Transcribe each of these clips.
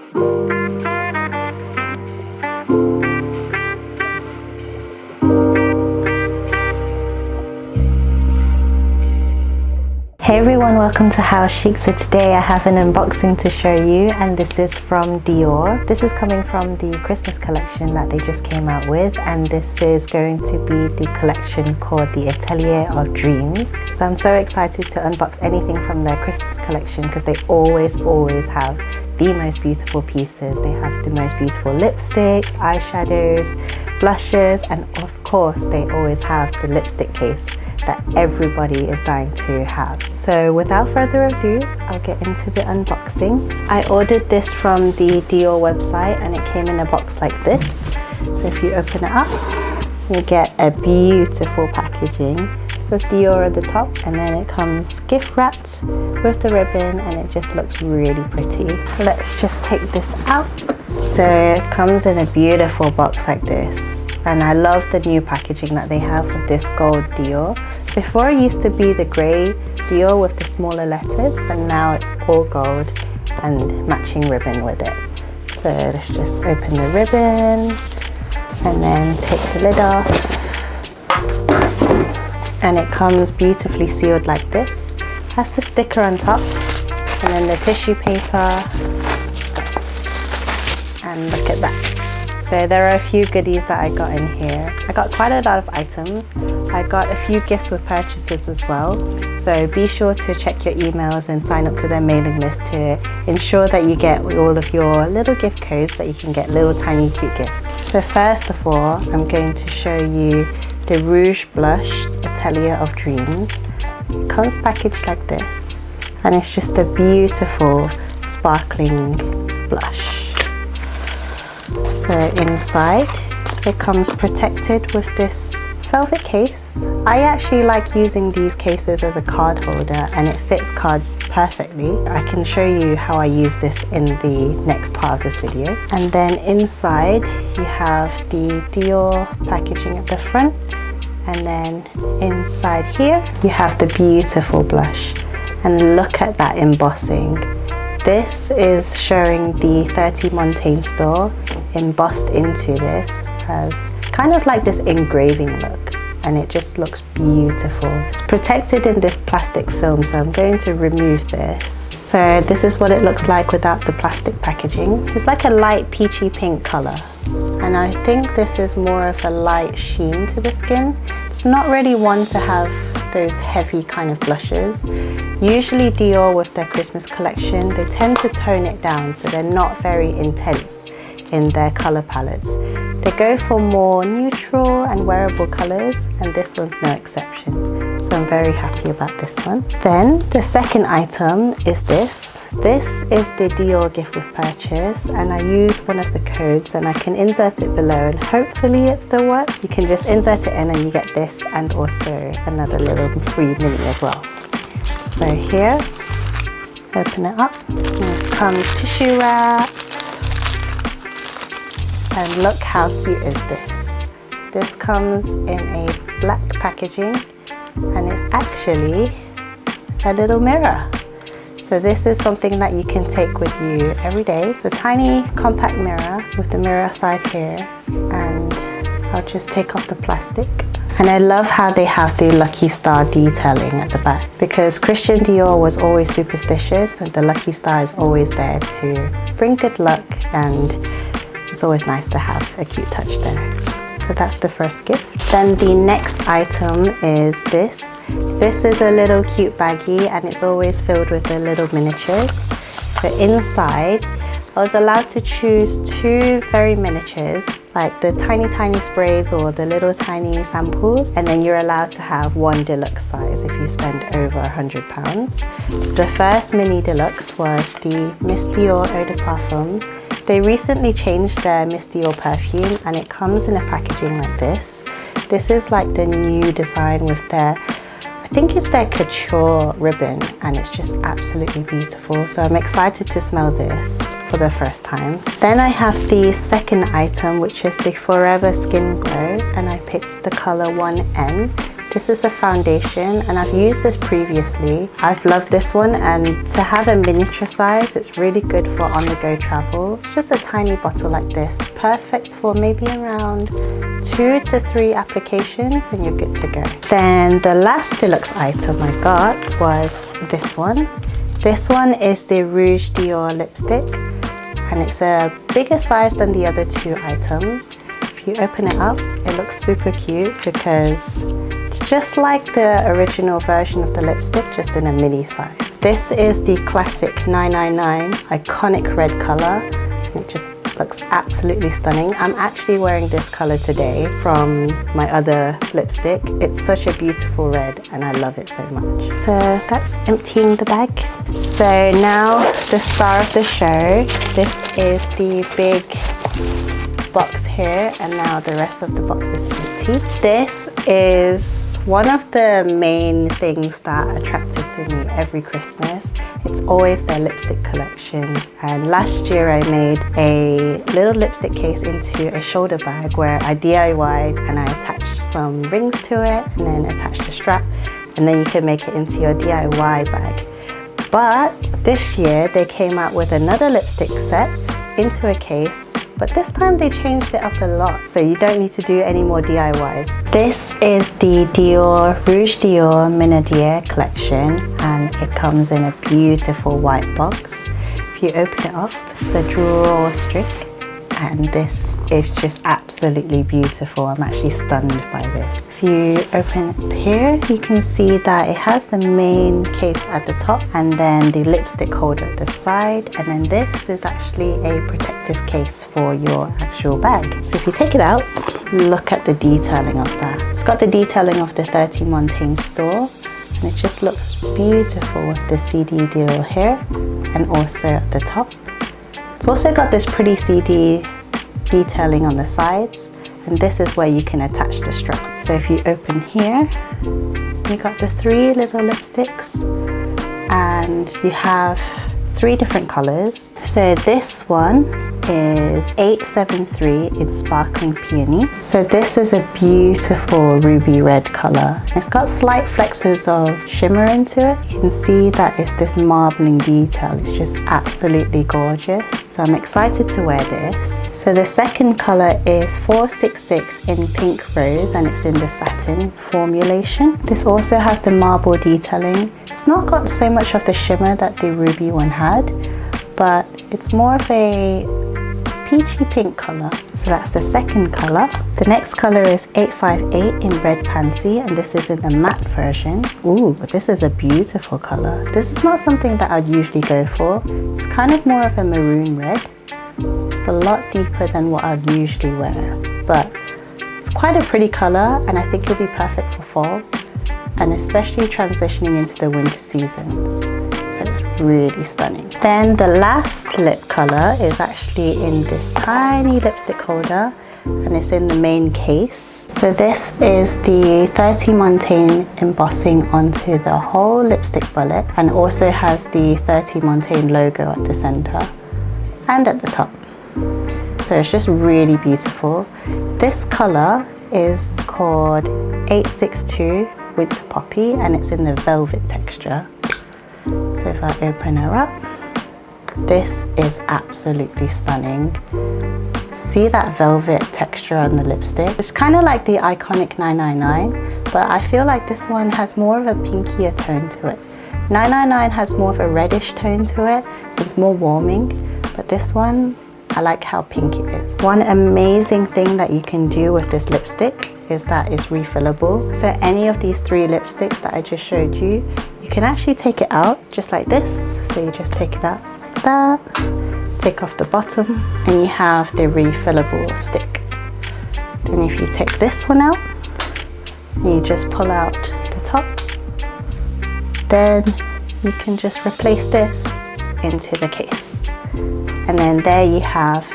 Hey everyone, welcome to Hau Chic. So today I have an unboxing to show you, and this is from Dior. This is coming from the Christmas collection that they just came out with, and this is going to be the collection called the Atelier of Dreams. So I'm so excited to unbox anything from their Christmas collection because they always have the most beautiful pieces. They have the most beautiful lipsticks, eyeshadows, blushes, and of course they always have the lipstick case that everybody is dying to have. So without further ado, I'll get into the unboxing. I ordered this from the Dior website and it came in a box like this. So if you open it up, you get a beautiful packaging. It says Dior at the top, and then it comes gift wrapped with the ribbon, and it just looks really pretty. Let's just take this out. So it comes in a beautiful box like this. And I love the new packaging that they have with this gold Dior. Before it used to be the grey Dior with the smaller letters, but now it's all gold and matching ribbon with it. So let's just open the ribbon and then take the lid off. And it comes beautifully sealed like this. It has the sticker on top and then the tissue paper. And look at that. So there are a few goodies that I got in here. I got quite a lot of items. I got a few gifts with purchases as well. So be sure to check your emails and sign up to their mailing list to ensure that you get all of your little gift codes so that you can get little tiny cute gifts. So first of all, I'm going to show you the Rouge blush Atelier of Dreams. It comes packaged like this, and it's just a beautiful sparkling blush. So inside it comes protected with this velvet case. I actually like using these cases as a card holder, and it fits cards perfectly. I can show you how I use this in the next part of this video. And then inside you have the Dior packaging at the front, and then inside here you have the beautiful blush, and look at that embossing. This is showing the 30 Montaigne store embossed into this as kind of like this engraving look, and it just looks beautiful. It's protected in this plastic film, so I'm going to remove this. So this is what it looks like without the plastic packaging. It's like a light peachy pink color, and I think this is more of a light sheen to the skin. It's not really one to have those heavy kind of blushes. Usually Dior with their Christmas collection, they tend to tone it down so they're not very intense in their color palettes. They go for more neutral and wearable colors, and this one's no exception. So I'm very happy about this one. Then the second item is this. This is the Dior gift with purchase, and I use one of the codes, and I can insert it below and hopefully it still works. You can just insert it in and you get this and also another little free mini as well. So here, open it up, and this comes tissue wrapped. And look how cute is this. This comes in a black packaging, and it's actually a little mirror. So this is something that you can take with you every day. It's a tiny compact mirror with the mirror side here, and I'll just take off the plastic. And I love how they have the lucky star detailing at the back, because Christian Dior was always superstitious, and the lucky star is always there to bring good luck, and it's always nice to have a cute touch there. So that's the first gift. Then the next item is this. This is a little cute baggie, and it's always filled with the little miniatures. So inside, I was allowed to choose two very miniatures, like the tiny sprays or the little tiny samples, and then you're allowed to have one deluxe size if you spend over £100. So the first mini deluxe was the Miss Dior Eau de Parfum. They recently changed their Miss Dior perfume, and it comes in a packaging like this. This is like the new design with their, I think it's their couture ribbon, and it's just absolutely beautiful. So I'm excited to smell this for the first time. Then I have the second item, which is the Forever Skin Glow, and I picked the color 1N. This is a foundation and I've used this previously. I've loved this one, and to have a miniature size, it's really good for on-the-go travel. It's just a tiny bottle like this, perfect for maybe around 2 to 3 applications and you're good to go. Then the last deluxe item I got was this one. This one is the Rouge Dior lipstick, and it's a bigger size than the other 2 items. If you open it up, it looks super cute because it's just like the original version of the lipstick, just in a mini size. This is the classic 999 iconic red color, and it just looks absolutely stunning. I'm actually wearing this color today from my other lipstick. It's such a beautiful red and I love it so much. So that's emptying the bag. So now the star of the show. This is the big box here, and now the rest of the box is empty. This is one of the main things that attracted to me every Christmas. It's always their lipstick collections, and last year I made a little lipstick case into a shoulder bag where I DIY'd and I attached some rings to it and then attached a strap, and then you can make it into your DIY bag. But this year they came out with another lipstick set into a case, but this time they changed it up a lot, so you don't need to do any more DIYs. This is the Rouge Dior Minediere collection, and it comes in a beautiful white box. If you open it up, it's a drawstring, and this is just absolutely beautiful. I'm actually stunned by this. If you open it here, you can see that it has the main case at the top and then the lipstick holder at the side, and then this is actually a protective case for your actual bag. So if you take it out, look at the detailing of that. It's got the detailing of the 30 Montaigne store, and it just looks beautiful with the CD deal here and also at the top. It's also got this pretty CD detailing on the sides, and this is where you can attach the strap. So if you open here, you got the 3 little lipsticks, and you have 3 different colors. So this one is 873 in Sparkling Peony. So this is a beautiful ruby red color. It's got slight flexes of shimmer into it. You can see that it's this marbling detail. It's just absolutely gorgeous. So I'm excited to wear this. So the second color is 466 in Pink Rose, and it's in the satin formulation. This also has the marble detailing. It's not got so much of the shimmer that the ruby one had, but it's more of a peachy pink color. So that's the second color. The next color is 858 in Red Pansy, and this is in the matte version. Ooh, this is a beautiful color. This is not something that I'd usually go for. It's kind of more of a maroon red. It's a lot deeper than what I'd usually wear, but it's quite a pretty color, and I think it'll be perfect for fall, and especially transitioning into the winter seasons. So it's really stunning. Then the last lip color is actually in this tiny lipstick holder, and it's in the main case. So this is the 30 Montaigne embossing onto the whole lipstick bullet, and also has the 30 Montaigne logo at the center and at the top. So it's just really beautiful. This color is called 862 Winter Poppy, and it's in the velvet texture. So if I open her up, this is absolutely stunning. See that velvet texture on the lipstick? It's kind of like the iconic 999, but I feel like this one has more of a pinkier tone to it. 999 has more of a reddish tone to it. It's more warming, but this one, I like how pink it is. One amazing thing that you can do with this lipstick is that it's refillable. So any of these 3 lipsticks that I just showed you, you can actually take it out just like this. So you just take it out like that, take off the bottom, and you have the refillable stick. Then if you take this one out, you just pull out the top, then you can just replace this into the case. And then there you have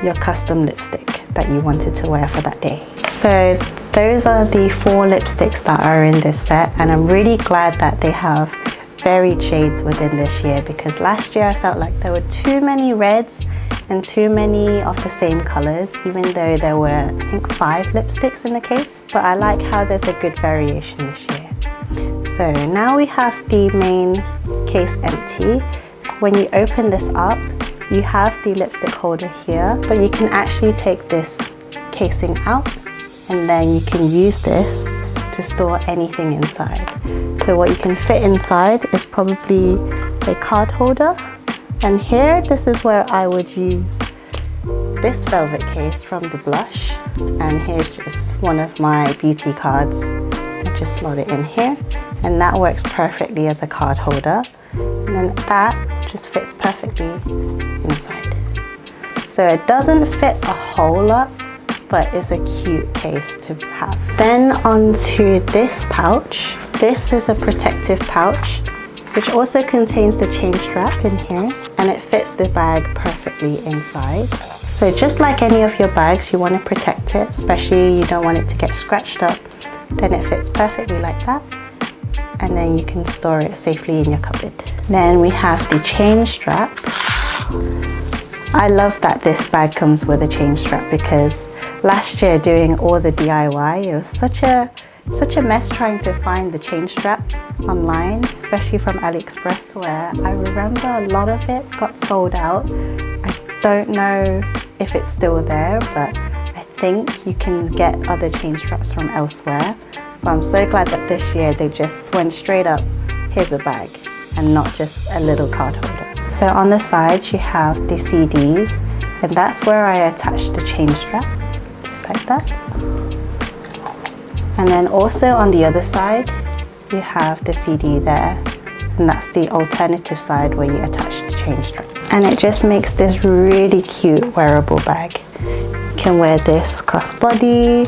your custom lipstick that you wanted to wear for that day. So those are the 4 lipsticks that are in this set, and I'm really glad that they have varied shades within this year, because last year I felt like there were too many reds and too many of the same colors, even though there were, I think, 5 lipsticks in the case. But I like how there's a good variation this year. So now we have the main case empty. When you open this up, you have the lipstick holder here, but you can actually take this casing out, and then you can use this to store anything inside. So what you can fit inside is probably a card holder. And here, this is where I would use this velvet case from the blush. And here's just one of my beauty cards. I just slot it in here, and that works perfectly as a card holder. And then that just fits perfectly inside. So it doesn't fit a whole lot, but it's a cute case to have. Then onto this pouch. This is a protective pouch, which also contains the chain strap in here, and it fits the bag perfectly inside. So just like any of your bags, you want to protect it, especially you don't want it to get scratched up. Then it fits perfectly like that, and then you can store it safely in your cupboard. Then we have the chain strap. I love that this bag comes with a chain strap, because last year doing all the DIY, it was such a mess trying to find the chain strap online, especially from AliExpress, where I remember a lot of it got sold out. I don't know if it's still there, but I think you can get other chain straps from elsewhere. But I'm so glad that this year they just went straight up, here's a bag, and not just a little card holder. So on the sides you have the CDs, and that's where I attach the chain strap, just like that. And then also on the other side, you have the CD there, and that's the alternative side where you attach the chain strap. And it just makes this really cute wearable bag. You can wear this crossbody,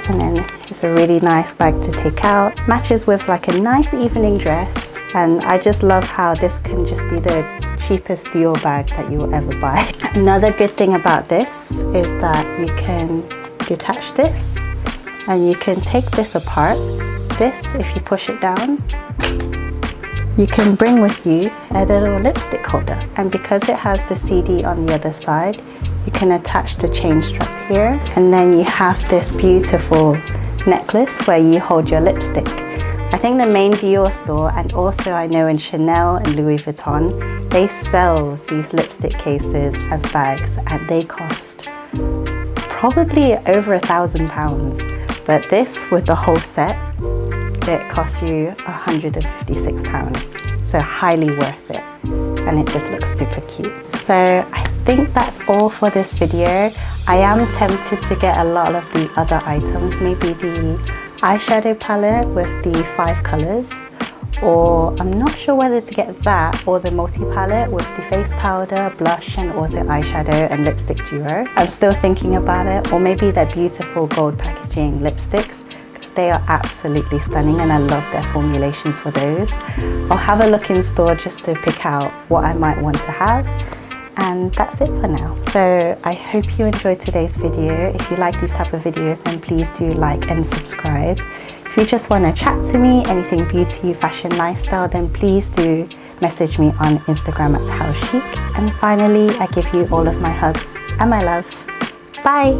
and then it's a really nice bag to take out. Matches with like a nice evening dress, and I just love how this can just be the cheapest Dior bag that you will ever buy. Another good thing about this is that you can detach this, and you can take this apart. This, if you push it down, you can bring with you a little lipstick holder. And because it has the CD on the other side, you can attach the chain strap here, and then you have this beautiful necklace where you hold your lipstick. I think the main Dior store, and also I know in Chanel and Louis Vuitton, they sell these lipstick cases as bags, and they cost probably over £1,000. But this, with the whole set, it costs you £156. So highly worth it, and it just looks super cute. So I think that's all for this video. I am tempted to get a lot of the other items, maybe the eyeshadow palette with the 5 colors, or I'm not sure whether to get that or the multi-palette with the face powder, blush, and also eyeshadow and lipstick duo. I'm still thinking about it, or maybe their beautiful gold packaging lipsticks, because they are absolutely stunning and I love their formulations for those. I'll have a look in store just to pick out what I might want to have. And that's it for now. So I hope you enjoyed today's video. If you like these type of videos, then please do like and subscribe. If you just want to chat to me, anything beauty, fashion, lifestyle, then please do message me on Instagram at Hau Chic. And finally, I give you all of my hugs and my love. Bye!